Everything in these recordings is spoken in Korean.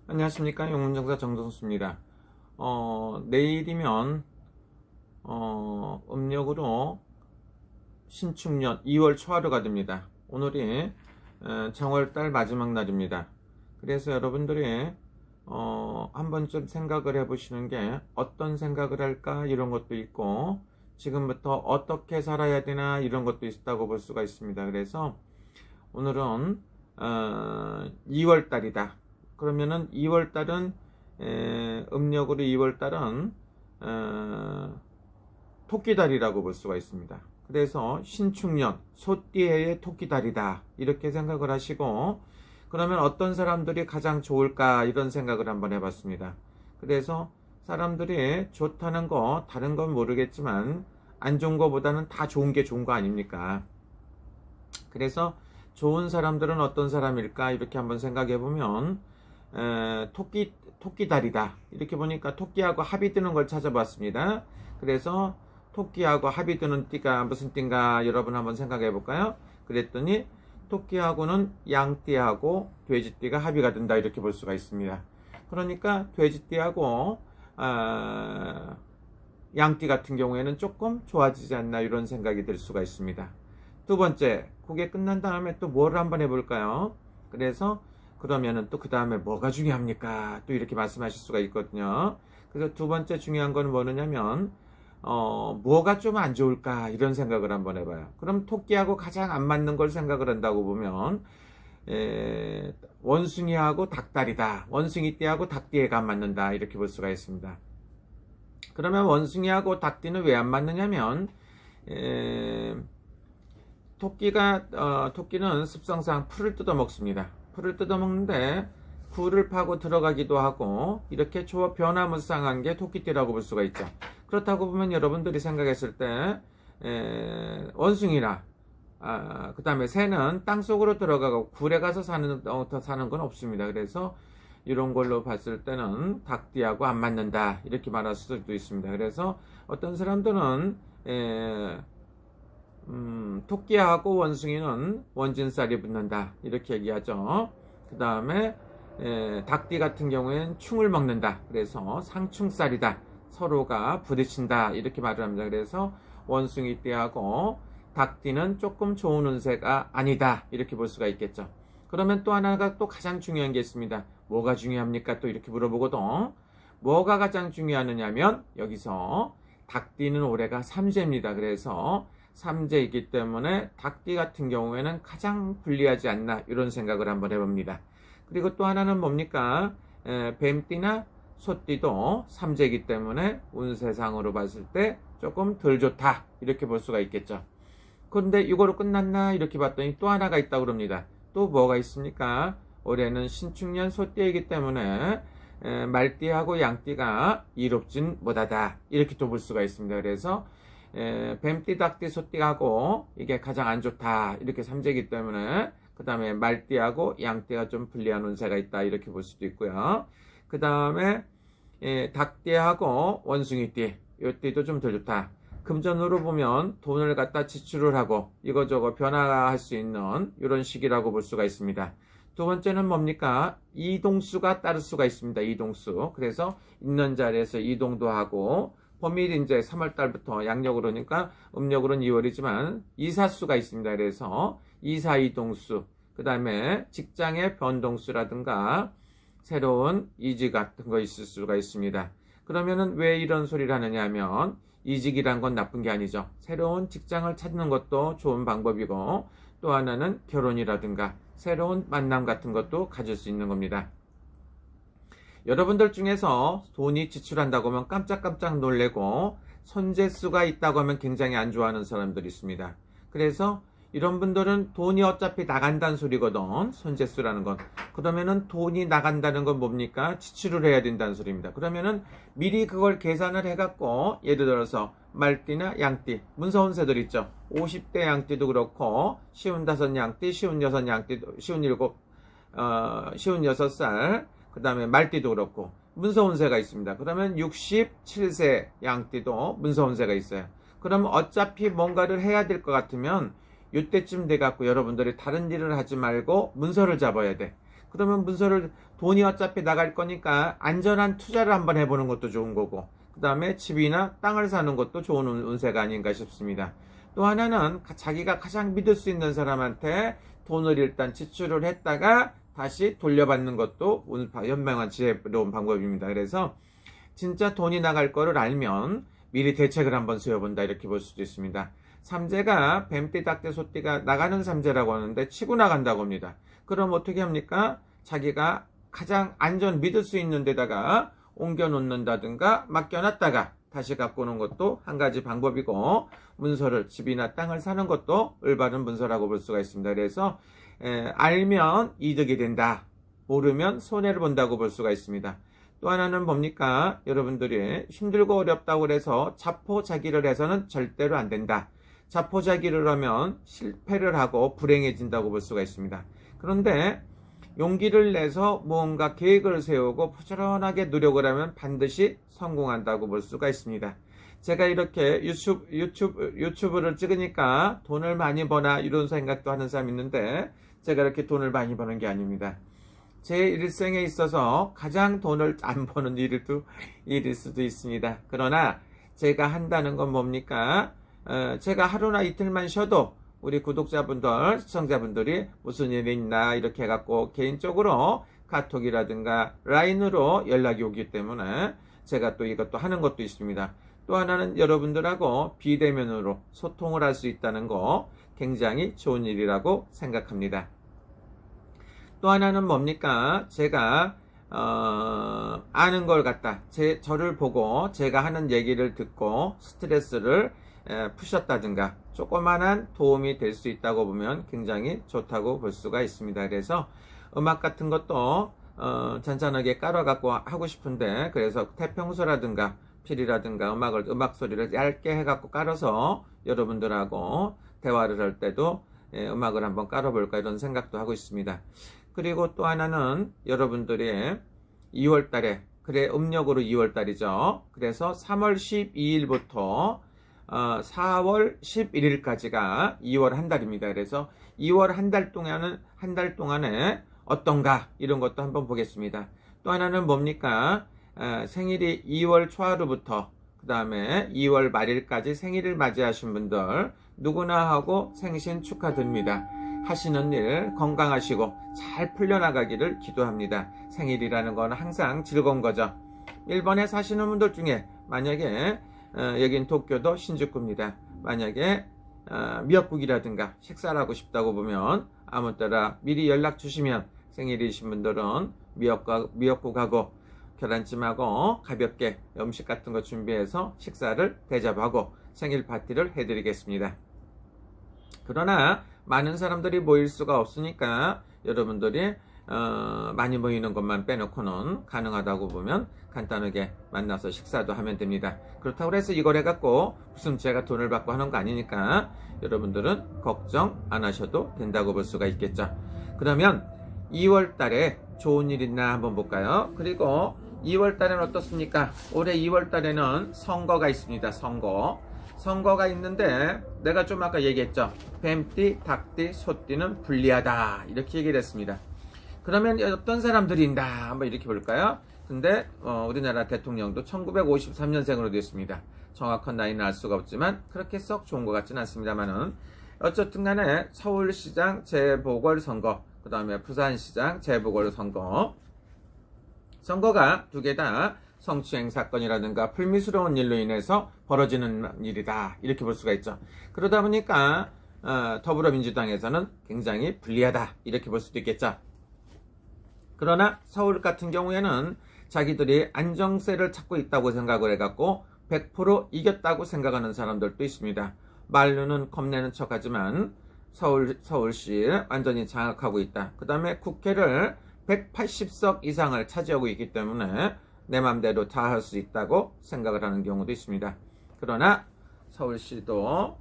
안녕하십니까, 영문정사 정정수입니다. 내일이면 음력으로 신축년 2월 초하루가 됩니다. 오늘이 정월달 마지막 날입니다. 그래서 여러분들이 한 번쯤 생각을 해보시는 게 어떤 생각을 할까 이런 것도 있고, 지금부터 어떻게 살아야 되나 이런 것도 있다고 볼 수가 있습니다. 그래서 오늘은 2월달이다. 그러면은 2월달은 음력으로 2월달은 토끼달이라고 볼 수가 있습니다. 그래서 신축년 소띠해의 토끼달이다 이렇게 생각을 하시고, 그러면 어떤 사람들이 가장 좋을까 이런 생각을 한번 해봤습니다. 그래서 사람들이 좋다는 거 다른 건 모르겠지만 안 좋은 거보다는 다 좋은 게 좋은 거 아닙니까? 그래서 좋은 사람들은 어떤 사람일까 이렇게 한번 생각해 보면 토끼달이다 이렇게 보니까 토끼하고 합이 드는 걸 찾아봤습니다. 그래서 토끼하고 합이 드는 띠가 무슨 띠인가 여러분 한번 생각해 볼까요? 그랬더니 토끼하고는 양띠하고 돼지띠가 합의가 된다 이렇게 볼 수가 있습니다. 그러니까 돼지띠하고 양띠 같은 경우에는 조금 좋아지지 않나 이런 생각이 들 수가 있습니다. 두 번째, 그게 끝난 다음에 또 뭘 한번 해볼까요? 그래서 그러면은 또 그 다음에 뭐가 중요합니까? 또 이렇게 말씀하실 수가 있거든요. 그래서 두 번째 중요한 건 뭐냐면 뭐가 좀 안 좋을까 이런 생각을 한번 해봐요. 그럼 토끼하고 가장 안 맞는 걸 생각을 한다고 보면 원숭이하고 닭다리다. 원숭이띠하고 닭띠가 안 맞는다 이렇게 볼 수가 있습니다. 그러면 원숭이하고 닭띠는 왜 안 맞느냐면 토끼는 습성상 풀을 뜯어 먹습니다. 풀을 뜯어 먹는데 굴을 파고 들어가기도 하고 이렇게 변화무쌍한 게 토끼띠라고 볼 수가 있죠. 그렇다고 보면 여러분들이 생각했을 때 원숭이나 그 다음에 새는 땅속으로 들어가고 굴에 가서 사는 건 없습니다. 그래서 이런 걸로 봤을 때는 닭띠하고 안 맞는다 이렇게 말할 수도 있습니다. 그래서 어떤 사람들은 토끼하고 원숭이는 원진살이 붙는다 이렇게 얘기하죠. 그 다음에 닭띠 같은 경우에는 충을 먹는다. 그래서 상충살이다. 서로가 부딪힌다 이렇게 말을 합니다. 그래서 원숭이띠하고 닭띠는 조금 좋은 운세가 아니다 이렇게 볼 수가 있겠죠. 그러면 또 하나가 또 가장 중요한 게 있습니다. 뭐가 중요합니까? 또 이렇게 물어보거든. 뭐가 가장 중요하느냐면 여기서 닭띠는 올해가 삼재입니다. 그래서 삼재이기 때문에 닭띠 같은 경우에는 가장 불리하지 않나 이런 생각을 한번 해봅니다. 그리고 또 하나는 뭡니까? 뱀띠나 소띠도 삼재이기 때문에 운세상으로 봤을 때 조금 덜 좋다 이렇게 볼 수가 있겠죠. 그런데 이거로 끝났나 이렇게 봤더니 또 하나가 있다고 그럽니다. 또 뭐가 있습니까? 올해는 신축년 소띠이기 때문에 말띠하고 양띠가 이롭진 못하다 이렇게 또 볼 수가 있습니다. 그래서 뱀띠, 닭띠, 소띠하고 이게 가장 안 좋다 이렇게 삼재이기 때문에 그 다음에 말띠하고 양띠가 좀 불리한 운세가 있다 이렇게 볼 수도 있고요. 그 다음에 닭띠하고 원숭이띠 이 띠도 좀 덜 좋다. 금전으로 보면 돈을 갖다 지출을 하고 이거저거 변화할 수 있는 이런 시기라고 볼 수가 있습니다. 두 번째는 뭡니까? 이동수가 따를 수가 있습니다. 이동수. 그래서 있는 자리에서 이동도 하고 범일이 이제 3월달부터 양력으로 그러니까 음력으로는 2월이지만 이사수가 있습니다. 그래서 이사 이동수, 그 다음에 직장의 변동수라든가 새로운 이직 같은 거 있을 수가 있습니다. 그러면은 왜 이런 소리를 하느냐 하면 이직이란 건 나쁜 게 아니죠. 새로운 직장을 찾는 것도 좋은 방법이고 또 하나는 결혼이라든가 새로운 만남 같은 것도 가질 수 있는 겁니다. 여러분들 중에서 돈이 지출한다고 하면 깜짝깜짝 놀래고 손재수가 있다고 하면 굉장히 안 좋아하는 사람들이 있습니다. 그래서 이런 분들은 돈이 어차피 나간다는 소리거든. 손재수라는 건. 그러면은 돈이 나간다는 건 뭡니까? 지출을 해야 된다는 소리입니다. 그러면은 미리 그걸 계산을 해갖고 예를 들어서 말띠나 양띠, 문서운세들 있죠. 50대 양띠도 그렇고 55 양띠, 56 양띠, 57, 56살 그 다음에 말띠도 그렇고 문서운세가 있습니다. 그러면 67세 양띠도 문서운세가 있어요. 그럼 어차피 뭔가를 해야 될 것 같으면 이때쯤 돼갖고 여러분들이 다른 일을 하지 말고 문서를 잡아야 돼. 그러면 문서를 돈이 어차피 나갈 거니까 안전한 투자를 한번 해보는 것도 좋은 거고, 그 다음에 집이나 땅을 사는 것도 좋은 운세가 아닌가 싶습니다. 또 하나는 자기가 가장 믿을 수 있는 사람한테 돈을 일단 지출을 했다가 다시 돌려받는 것도 현명한 지혜로운 방법입니다. 그래서 진짜 돈이 나갈 거를 알면 미리 대책을 한번 세워본다, 이렇게 볼 수도 있습니다. 삼재가 뱀띠, 닭띠, 소띠가 나가는 삼재라고 하는데 치고 나간다고 합니다. 그럼 어떻게 합니까? 자기가 가장 믿을 수 있는 데다가 옮겨 놓는다든가 맡겨놨다가 다시 갖고 오는 것도 한 가지 방법이고, 문서를, 집이나 땅을 사는 것도 올바른 문서라고 볼 수가 있습니다. 그래서 알면 이득이 된다, 모르면 손해를 본다고 볼 수가 있습니다. 또 하나는 뭡니까? 여러분들이 힘들고 어렵다고 해서 자포자기를 해서는 절대로 안 된다. 자포자기를 하면 실패를 하고 불행해진다고 볼 수가 있습니다. 그런데 용기를 내서 무언가 계획을 세우고 부지런하게 노력을 하면 반드시 성공한다고 볼 수가 있습니다. 제가 이렇게 유튜브를 찍으니까 돈을 많이 버나 이런 생각도 하는 사람이 있는데, 제가 이렇게 돈을 많이 버는 게 아닙니다. 제 일생에 있어서 가장 돈을 안 버는 일일 수도 있습니다. 그러나 제가 한다는 건 뭡니까? 제가 하루나 이틀만 쉬어도 우리 구독자분들, 시청자분들이 무슨 일이 있나 이렇게 해갖고 개인적으로 카톡이라든가 라인으로 연락이 오기 때문에 제가 또 이것도 하는 것도 있습니다. 또 하나는 여러분들하고 비대면으로 소통을 할 수 있다는 거 굉장히 좋은 일이라고 생각합니다. 또 하나는 뭡니까? 제가 아는 걸 갖다 저를 보고 제가 하는 얘기를 듣고 스트레스를 푸셨다든가 조그만한 도움이 될 수 있다고 보면 굉장히 좋다고 볼 수가 있습니다. 그래서 음악 같은 것도 잔잔하게 깔아갖고 하고 싶은데, 그래서 태평소라든가 필이라든가 음악 소리를 얇게 해갖고 깔아서 여러분들하고 대화를 할 때도 음악을 한번 깔아볼까 이런 생각도 하고 있습니다. 그리고 또 하나는 여러분들이 2월달에, 그래 음력으로 2월달이죠. 그래서 3월 12일부터 4월 11일까지가 2월 한 달입니다. 그래서 2월 한 달 동안에 어떤가 이런 것도 한번 보겠습니다. 또 하나는 뭡니까? 생일이 2월 초하루부터 그 다음에 2월 말일까지 생일을 맞이하신 분들 누구나 하고 생신 축하드립니다. 하시는 일 건강하시고 잘 풀려나가기를 기도합니다. 생일이라는 건 항상 즐거운 거죠. 일본에 사시는 분들 중에 만약에 여긴 도쿄도 신주쿠입니다. 만약에 미역국이라든가 식사를 하고 싶다고 보면 아무 때나 미리 연락 주시면 생일이신 분들은 미역국하고 계란찜하고 가볍게 음식 같은 거 준비해서 식사를 대접하고 생일 파티를 해드리겠습니다. 그러나 많은 사람들이 모일 수가 없으니까 여러분들이 많이 모이는 것만 빼놓고는 가능하다고 보면 간단하게 만나서 식사도 하면 됩니다. 그렇다고 해서 이걸 해갖고 무슨 제가 돈을 받고 하는 거 아니니까 여러분들은 걱정 안 하셔도 된다고 볼 수가 있겠죠. 그러면 2월 달에 좋은 일 있나 한번 볼까요? 그리고 2월 달에는 어떻습니까? 올해 2월 달에는 선거가 있습니다. 선거가 있는데 내가 좀 아까 얘기했죠. 뱀띠, 닭띠, 소띠는 불리하다 이렇게 얘기를 했습니다. 그러면 어떤 사람들이 있나 한번 이렇게 볼까요? 근데 우리나라 대통령도 1953년생으로 되어 있습니다. 정확한 나이는 알 수가 없지만 그렇게 썩 좋은 것 같지는 않습니다만은 어쨌든 간에 서울시장 재보궐선거, 그 다음에 부산시장 재보궐선거, 선거가 두 개 다 성추행 사건이라든가 불미스러운 일로 인해서 벌어지는 일이다 이렇게 볼 수가 있죠. 그러다 보니까 더불어민주당에서는 굉장히 불리하다 이렇게 볼 수도 있겠죠. 그러나 서울 같은 경우에는 자기들이 안정세를 찾고 있다고 생각을 해갖고 100% 이겼다고 생각하는 사람들도 있습니다. 말로는 겁내는 척하지만 서울시 완전히 장악하고 있다. 그 다음에 국회를 180석 이상을 차지하고 있기 때문에 내 맘대로 다 할 수 있다고 생각을 하는 경우도 있습니다. 그러나 서울시도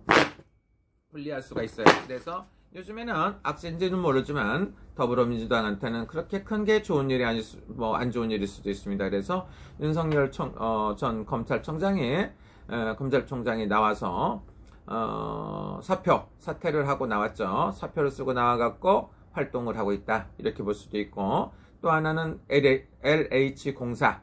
불리할 수가 있어요. 그래서 요즘에는 악재인지는 모르지만 더불어민주당한테는 그렇게 큰 게 좋은 일이 아닐 안 좋은 일일 수도 있습니다. 그래서 윤석열 전 검찰총장이 나와서 사퇴를 하고 나왔죠. 사표를 쓰고 나와갖고 활동을 하고 있다. 이렇게 볼 수도 있고, 또 하나는 LH공사,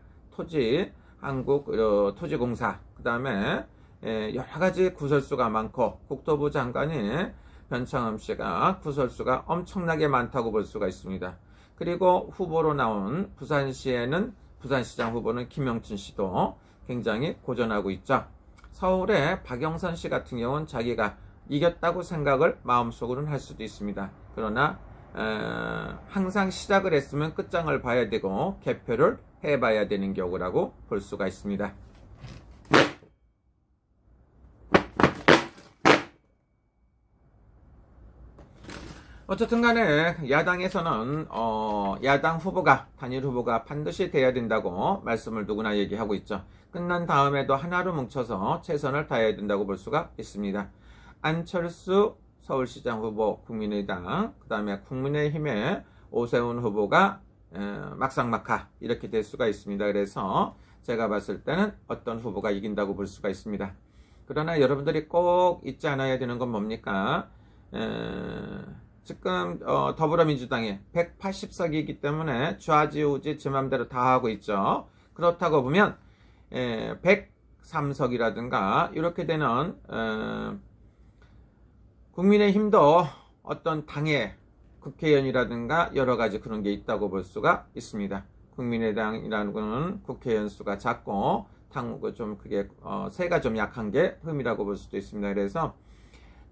한국 토지공사, 그 다음에 여러 가지 구설수가 많고, 국토부 장관인 변창흠 씨가 구설수가 엄청나게 많다고 볼 수가 있습니다. 그리고 후보로 나온 부산시에는 부산시장 후보는 김영춘 씨도 굉장히 고전하고 있죠. 서울의 박영선 씨 같은 경우는 자기가 이겼다고 생각을 마음속으로는 할 수도 있습니다. 그러나 항상 시작을 했으면 끝장을 봐야 되고 개표를 해봐야 되는 경우라고 볼 수가 있습니다. 어쨌든 간에 야당에서는 야당 후보가, 단일 후보가 반드시 돼야 된다고 말씀을 누구나 얘기하고 있죠. 끝난 다음에도 하나로 뭉쳐서 최선을 다해야 된다고 볼 수가 있습니다. 안철수 서울시장 후보 국민의당, 그 다음에 국민의힘의 오세훈 후보가 막상막하 이렇게 될 수가 있습니다. 그래서 제가 봤을 때는 어떤 후보가 이긴다고 볼 수가 있습니다. 그러나 여러분들이 꼭 잊지 않아야 되는 건 뭡니까? 지금 더불어민주당이 180석이기 때문에 좌지우지 지 맘대로 다 하고 있죠. 그렇다고 보면 103석이라든가 이렇게 되는 국민의힘도 어떤 당의 국회의원이라든가 여러 가지 그런 게 있다고 볼 수가 있습니다. 국민의당이라는 거는 국회의원 수가 작고 좀 그게 세가 좀 약한 게 흠이라고 볼 수도 있습니다. 그래서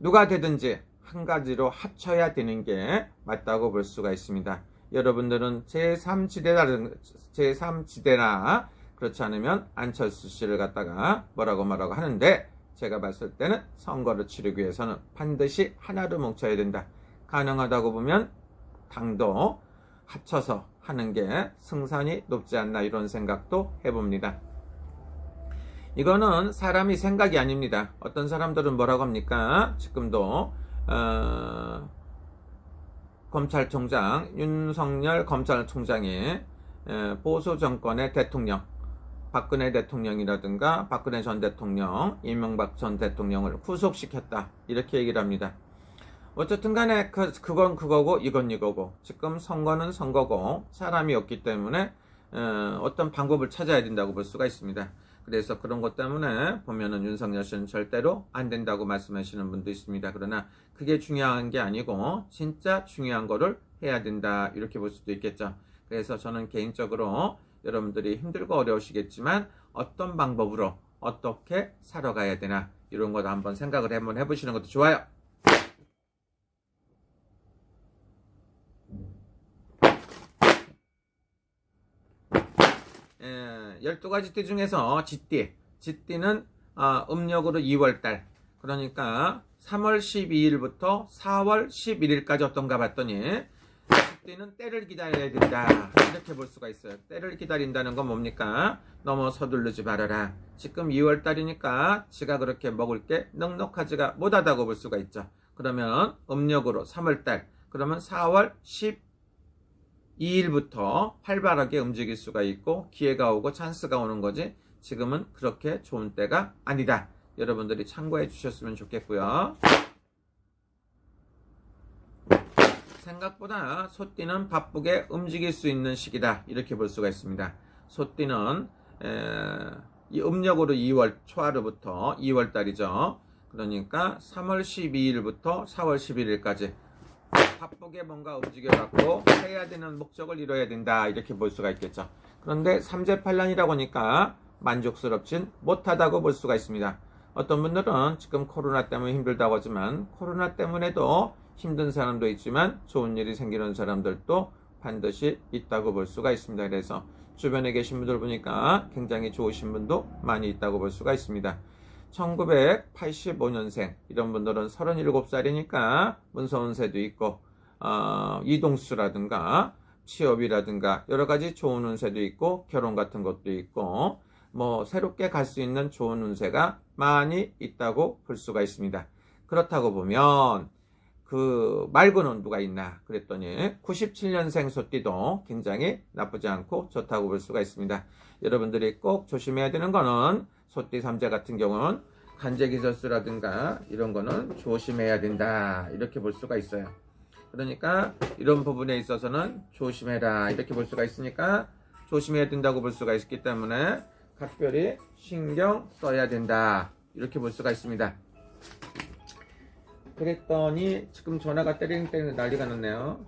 누가 되든지 한 가지로 합쳐야 되는 게 맞다고 볼 수가 있습니다. 여러분들은 제3지대나 그렇지 않으면 안철수 씨를 갖다가 뭐라고 하는데, 제가 봤을 때는 선거를 치르기 위해서는 반드시 하나로 뭉쳐야 된다. 가능하다고 보면 당도 합쳐서 하는 게 승산이 높지 않나, 이런 생각도 해봅니다. 이거는 사람이 생각이 아닙니다. 어떤 사람들은 뭐라고 합니까? 지금도 검찰총장 윤석열 검찰총장이 보수 정권의 대통령, 박근혜 대통령이라든가 박근혜 전 대통령, 이명박 전 대통령을 구속시켰다, 이렇게 얘기를 합니다. 어쨌든 간에 그건 그거고 이건 이거고, 지금 선거는 선거고 사람이 없기 때문에 어떤 방법을 찾아야 된다고 볼 수가 있습니다. 그래서 그런 것 때문에 보면은 윤석열 씨는 절대로 안 된다고 말씀하시는 분도 있습니다. 그러나 그게 중요한 게 아니고 진짜 중요한 거를 해야 된다, 이렇게 볼 수도 있겠죠. 그래서 저는 개인적으로 여러분들이 힘들고 어려우시겠지만 어떤 방법으로 어떻게 살아가야 되나, 이런 것도 한번 생각을 한번 해보시는 것도 좋아요. 12가지 띠 중에서 쥐띠는 음력으로 2월달, 그러니까 3월 12일부터 4월 11일까지 어떤가 봤더니 쥐띠는 때를 기다려야 된다, 이렇게 볼 수가 있어요. 때를 기다린다는 건 뭡니까? 너무 서두르지 말아라. 지금 2월달이니까 지가 그렇게 먹을 게 넉넉하지가 못하다고 볼 수가 있죠. 그러면 음력으로 3월달, 그러면 4월 12일부터 활발하게 움직일 수가 있고 기회가 오고 찬스가 오는 거지, 지금은 그렇게 좋은 때가 아니다. 여러분들이 참고해 주셨으면 좋겠고요. 생각보다 소띠는 바쁘게 움직일 수 있는 시기다, 이렇게 볼 수가 있습니다. 소띠는 이 음력으로 2월 초하루부터 2월달이죠. 그러니까 3월 12일부터 4월 11일까지 바쁘게 뭔가 움직여갖고 해야 되는 목적을 이뤄야 된다, 이렇게 볼 수가 있겠죠. 그런데 삼재팔란이라고 하니까 만족스럽진 못하다고 볼 수가 있습니다. 어떤 분들은 지금 코로나 때문에 힘들다고 하지만 코로나 때문에도 힘든 사람도 있지만 좋은 일이 생기는 사람들도 반드시 있다고 볼 수가 있습니다. 그래서 주변에 계신 분들 보니까 굉장히 좋으신 분도 많이 있다고 볼 수가 있습니다. 1985년생 이런 분들은 37살이니까 문서운세도 있고 이동수라든가 취업이라든가 여러 가지 좋은 운세도 있고 결혼 같은 것도 있고 뭐 새롭게 갈 수 있는 좋은 운세가 많이 있다고 볼 수가 있습니다. 그렇다고 보면 그 말고는 누가 있나 그랬더니 97년생 소띠도 굉장히 나쁘지 않고 좋다고 볼 수가 있습니다. 여러분들이 꼭 조심해야 되는 거는 소띠 삼재 같은 경우는 간제기절수라든가 이런 거는 조심해야 된다, 이렇게 볼 수가 있어요. 그러니까 이런 부분에 있어서는 조심해라 이렇게 볼 수가 있으니까 조심해야 된다고 볼 수가 있기 때문에 각별히 신경 써야 된다 이렇게 볼 수가 있습니다. 그랬더니 지금 전화가 때리는 난리가 났네요.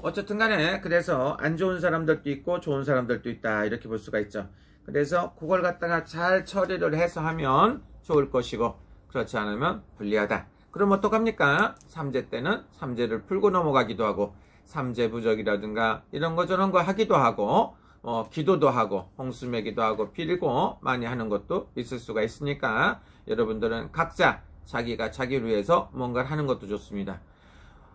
어쨌든 간에 그래서 안 좋은 사람들도 있고 좋은 사람들도 있다 이렇게 볼 수가 있죠. 그래서 그걸 갖다가 잘 처리를 해서 하면 좋을 것이고 그렇지 않으면 불리하다. 그럼 어떡합니까? 삼재 때는 삼재를 풀고 넘어가기도 하고 삼재 부적이라든가 이런 거 저런 거 하기도 하고 기도도 하고 홍수매기도 하고 빌고 많이 하는 것도 있을 수가 있으니까 여러분들은 각자 자기가 자기를 위해서 뭔가를 하는 것도 좋습니다.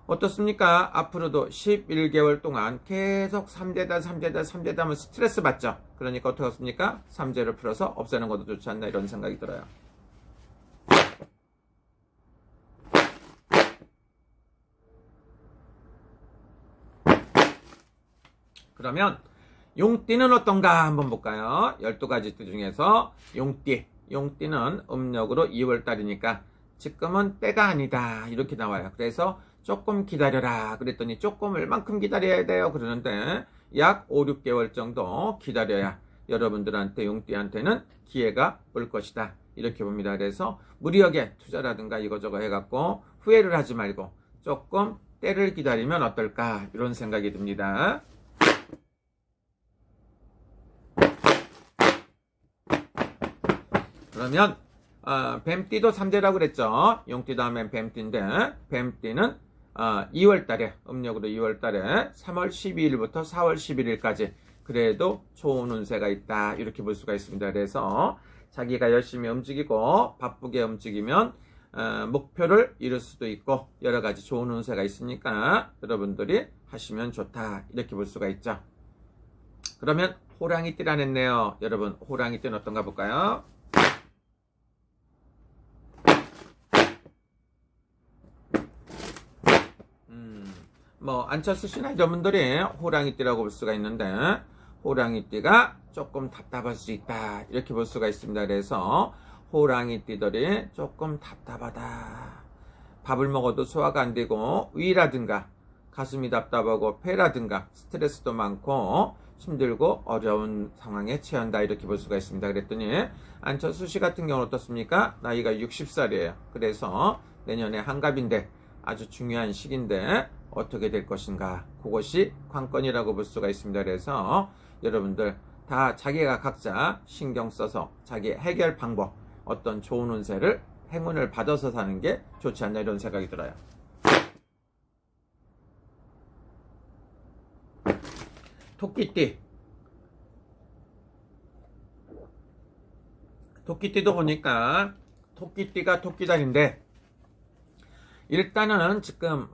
어떻습니까? 앞으로도 11개월 동안 계속 삼재다 하면 스트레스 받죠. 그러니까 어떻습니까? 삼재를 풀어서 없애는 것도 좋지 않나 이런 생각이 들어요. 그러면 용띠는 어떤가 한번 볼까요? 12가지 띠 중에서 용띠는 음력으로 2월달이니까 지금은 때가 아니다 이렇게 나와요. 그래서 조금 기다려라 그랬더니 조금 얼만큼 기다려야 돼요 그러는데 약 5, 6개월 정도 기다려야 여러분들한테 용띠한테는 기회가 올 것이다 이렇게 봅니다. 그래서 무리하게 투자라든가 이거저거 해갖고 후회를 하지 말고 조금 때를 기다리면 어떨까 이런 생각이 듭니다. 그러면 뱀띠도 삼재라고 그랬죠. 용띠 다음엔 뱀띠인데 뱀띠는 2월달에 음력으로 2월달에 3월 12일부터 4월 11일까지 그래도 좋은 운세가 있다 이렇게 볼 수가 있습니다. 그래서 자기가 열심히 움직이고 바쁘게 움직이면 목표를 이룰 수도 있고 여러가지 좋은 운세가 있으니까 여러분들이 하시면 좋다 이렇게 볼 수가 있죠. 그러면 호랑이띠라 했네요. 여러분 호랑이띠는 어떤가 볼까요? 안철수 씨나 이런 분들이 호랑이띠라고 볼 수가 있는데 호랑이띠가 조금 답답할 수 있다 이렇게 볼 수가 있습니다. 그래서 호랑이띠들이 조금 답답하다. 밥을 먹어도 소화가 안 되고 위라든가 가슴이 답답하고 폐라든가 스트레스도 많고 힘들고 어려운 상황에 처한다 이렇게 볼 수가 있습니다. 그랬더니 안철수 씨 같은 경우는 어떻습니까? 나이가 60살이에요. 그래서 내년에 한갑인데 아주 중요한 시기인데 어떻게 될 것인가 그것이 관건이라고 볼 수가 있습니다. 그래서 여러분들 다 자기가 각자 신경 써서 자기 해결 방법 어떤 좋은 운세를 행운을 받아서 사는 게 좋지 않나 이런 생각이 들어요. 토끼띠도 보니까 토끼띠가 토끼다리인데 일단은 지금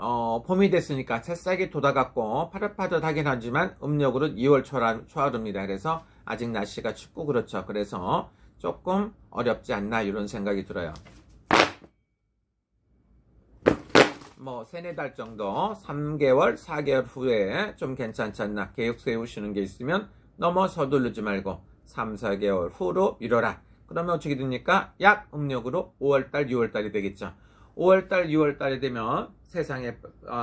봄이 됐으니까 새싹이 돋아갖고 파릇파릇하긴 하지만 음력으로 2월 초하루입니다. 그래서 아직 날씨가 춥고 그렇죠. 그래서 조금 어렵지 않나 이런 생각이 들어요. 세네 달 정도 3개월 4개월 후에 좀 괜찮지 않나 계획 세우시는 게 있으면 너무 서두르지 말고 3, 4개월 후로 미뤄라. 그러면 어떻게 됩니까? 약 음력으로 5월달 6월달이 되겠죠. 5월달 6월달이 되면 세상에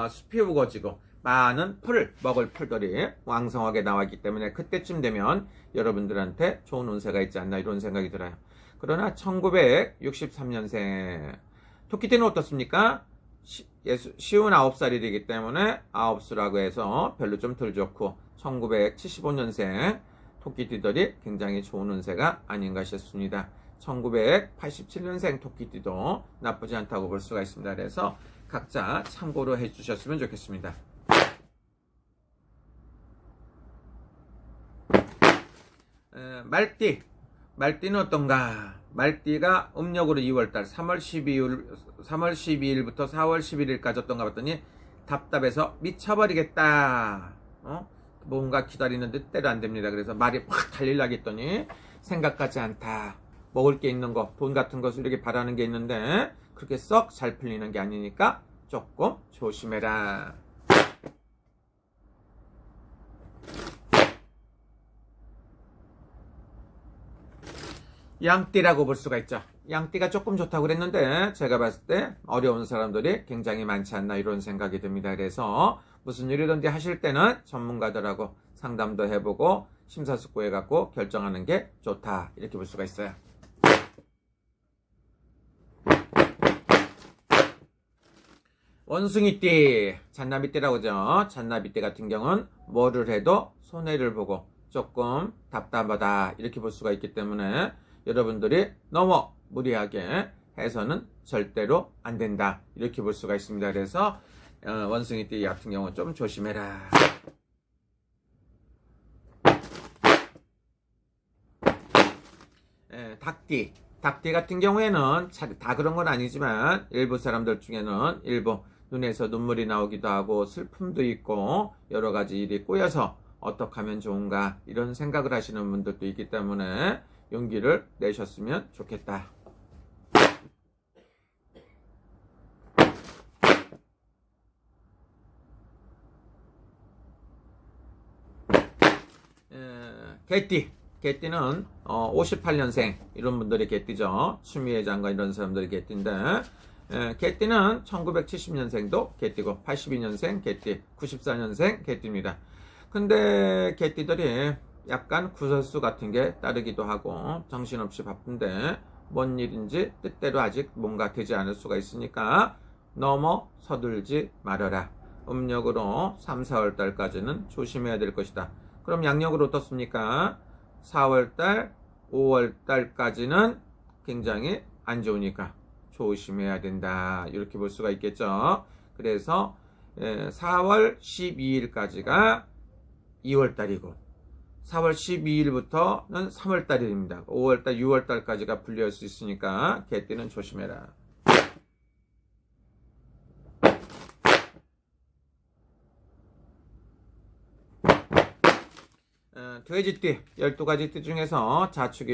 숲이 우거지고 많은 풀을 먹을 풀들이 왕성하게 나왔기 때문에 그때쯤 되면 여러분들한테 좋은 운세가 있지 않나 이런 생각이 들어요. 그러나 1963년생 토끼띠는 어떻습니까? 59살이 되기 때문에 9수라고 해서 별로 좀 덜 좋고 1975년생 토끼띠들이 굉장히 좋은 운세가 아닌가 싶습니다. 1987년생 토끼띠도 나쁘지 않다고 볼 수가 있습니다. 그래서 각자 참고로 해주셨으면 좋겠습니다. 말띠는 어떤가? 말띠가 음력으로 2월달 3월 12일부터 4월 11일까지 어떤가 봤더니 답답해서 미쳐버리겠다. 뭔가 기다리는데 때도 안 됩니다. 그래서 말이 확 달릴라겠더니 생각하지 않다. 먹을 게 있는 거, 돈 같은 것을 이렇게 바라는 게 있는데 그렇게 썩 잘 풀리는 게 아니니까 조금 조심해라. 양띠라고 볼 수가 있죠. 양띠가 조금 좋다고 그랬는데 제가 봤을 때 어려운 사람들이 굉장히 많지 않나 이런 생각이 듭니다. 그래서 무슨 일이든지 하실 때는 전문가들하고 상담도 해보고 심사숙고해갖고 결정하는 게 좋다 이렇게 볼 수가 있어요. 원숭이띠, 잔나비띠라고 하죠. 잔나비띠 같은 경우는 뭐를 해도 손해를 보고 조금 답답하다 이렇게 볼 수가 있기 때문에 여러분들이 너무 무리하게 해서는 절대로 안 된다 이렇게 볼 수가 있습니다. 그래서 원숭이띠 같은 경우는 좀 조심해라. 닭띠 같은 경우에는 다 그런 건 아니지만 일부 사람들 중에는 일부 눈에서 눈물이 나오기도 하고 슬픔도 있고 여러 가지 일이 꼬여서 어떻게 하면 좋은가 이런 생각을 하시는 분들도 있기 때문에 용기를 내셨으면 좋겠다. 개띠는 58년생 이런 분들이 개띠죠. 추미애 장관 이런 사람들이 개띠인데 개띠는 1970년생도 개띠고 82년생 개띠, 94년생 개띠입니다. 근데 개띠들이 약간 구설수 같은 게 따르기도 하고 정신없이 바쁜데 뭔 일인지 뜻대로 아직 뭔가 되지 않을 수가 있으니까 너무 서둘지 말아라. 음력으로 3, 4월 달까지는 조심해야 될 것이다. 그럼 양력으로 어떻습니까? 4월달, 5월달까지는 굉장히 안 좋으니까 조심해야 된다 이렇게 볼 수가 있겠죠. 그래서 4월 12일까지가 2월달이고 4월 12일부터는 3월달입니다. 5월달, 6월달까지가 불리할 수 있으니까 개띠는 조심해라. 돼지띠 12가지 띠 중에서 자축,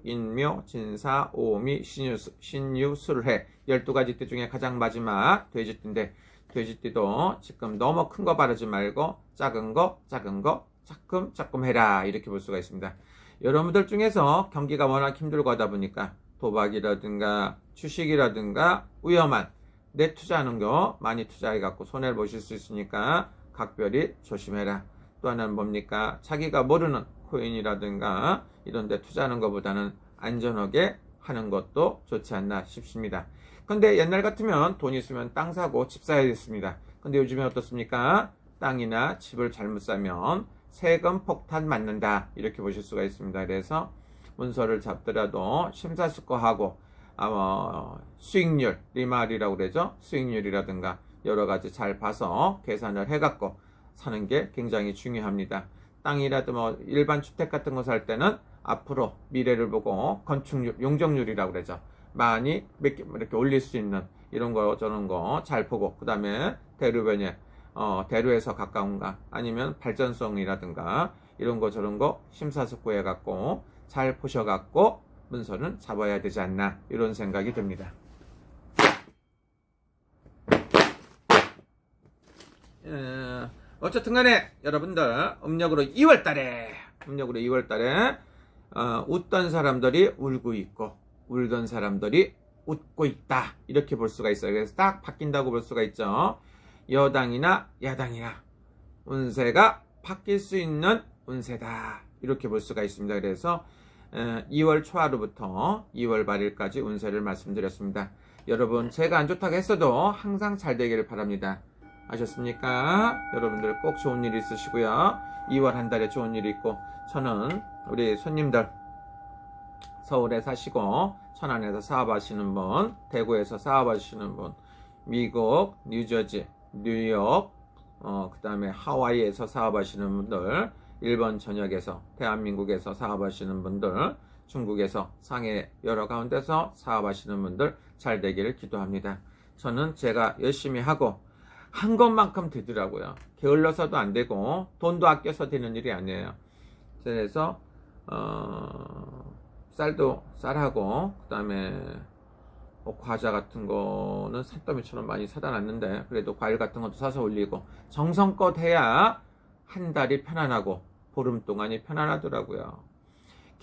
인묘, 진사, 오미, 신유, 술해 12가지 띠 중에 가장 마지막 돼지띠인데 돼지띠도 지금 너무 큰 거 바르지 말고 작은 거 차츰 해라 이렇게 볼 수가 있습니다. 여러분들 중에서 경기가 워낙 힘들고 하다 보니까 도박이라든가 주식이라든가 위험한 내 투자하는 거 많이 투자해갖고 손해를 보실 수 있으니까 각별히 조심해라. 또 하나는 뭡니까? 자기가 모르는 코인이라든가 이런 데 투자하는 것보다는 안전하게 하는 것도 좋지 않나 싶습니다. 근데 옛날 같으면 돈 있으면 땅 사고 집 사야 됐습니다. 근데 요즘에 어떻습니까? 땅이나 집을 잘못 사면 세금 폭탄 맞는다 이렇게 보실 수가 있습니다. 그래서 문서를 잡더라도 심사숙고하고 수익률, 리말이라고 그러죠. 수익률이라든가 여러 가지 잘 봐서 계산을 해갖고 사는 게 굉장히 중요합니다. 땅이라도 뭐 일반 주택 같은 거 살 때는 앞으로 미래를 보고 건축률, 용적률이라고 그러죠. 많이 이렇게 올릴 수 있는 이런 거 저런 거 잘 보고 그 다음에 대로변에 대로에서 가까운가 아니면 발전성이라든가 이런 거 저런 거 심사숙고해 갖고 잘 보셔 갖고 문서는 잡아야 되지 않나 이런 생각이 듭니다. 어쨌든 간에 여러분들 음력으로 2월달에 웃던 사람들이 울고 있고 울던 사람들이 웃고 있다 이렇게 볼 수가 있어요. 그래서 딱 바뀐다고 볼 수가 있죠. 여당이나 야당이나 운세가 바뀔 수 있는 운세다 이렇게 볼 수가 있습니다. 그래서 2월 초하루부터 2월 말일까지 운세를 말씀드렸습니다. 여러분 제가 안 좋다고 했어도 항상 잘 되기를 바랍니다. 아셨습니까? 여러분들 꼭 좋은 일 있으시고요. 2월 한 달에 좋은 일이 있고 저는 우리 손님들 서울에 사시고 천안에서 사업하시는 분, 대구에서 사업하시는 분, 미국, 뉴저지, 뉴욕, 그 다음에 하와이에서 사업하시는 분들, 일본 전역에서 대한민국에서 사업하시는 분들, 중국에서 상해 여러 가운데서 사업하시는 분들 잘 되기를 기도합니다. 저는 제가 열심히 하고 한 것만큼 되더라고요. 게을러서도 안 되고 돈도 아껴서 되는 일이 아니에요. 그래서 쌀하고 그 다음에 과자 같은 거는 산더미처럼 많이 사다 놨는데 그래도 과일 같은 것도 사서 올리고 정성껏 해야 한 달이 편안하고 보름 동안이 편안하더라고요.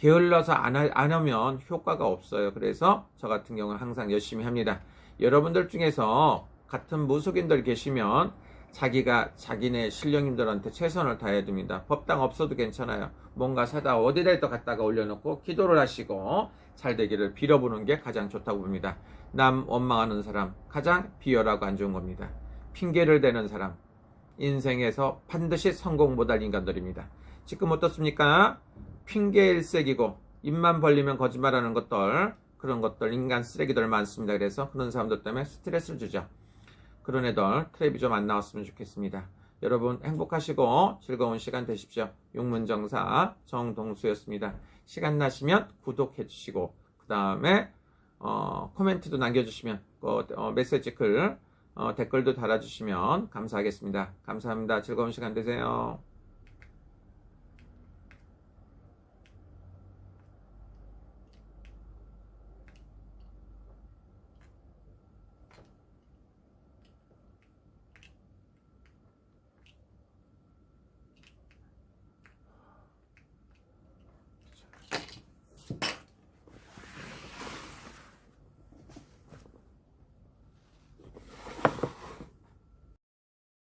게을러서 안 하면 효과가 없어요. 그래서 저 같은 경우는 항상 열심히 합니다. 여러분들 중에서 같은 무속인들 계시면 자기가 자기네 신령님들한테 최선을 다해야 됩니다. 법당 없어도 괜찮아요. 뭔가 사다 어디에다 갖다가 올려놓고 기도를 하시고 잘 되기를 빌어보는 게 가장 좋다고 봅니다. 남 원망하는 사람 가장 비열하고 안 좋은 겁니다. 핑계를 대는 사람 인생에서 반드시 성공 못할 인간들입니다. 지금 어떻습니까? 핑계 일색이고 입만 벌리면 거짓말하는 것들, 그런 것들 인간 쓰레기들 많습니다. 그래서 그런 사람들 때문에 스트레스를 주죠. 그런 애들 텔레비 좀 안 나왔으면 좋겠습니다. 여러분 행복하시고 즐거운 시간 되십시오. 용문정사 정동수였습니다. 시간 나시면 구독해 주시고 그 다음에 코멘트도 남겨주시면 메시지 글 댓글도 달아주시면 감사하겠습니다. 감사합니다. 즐거운 시간 되세요.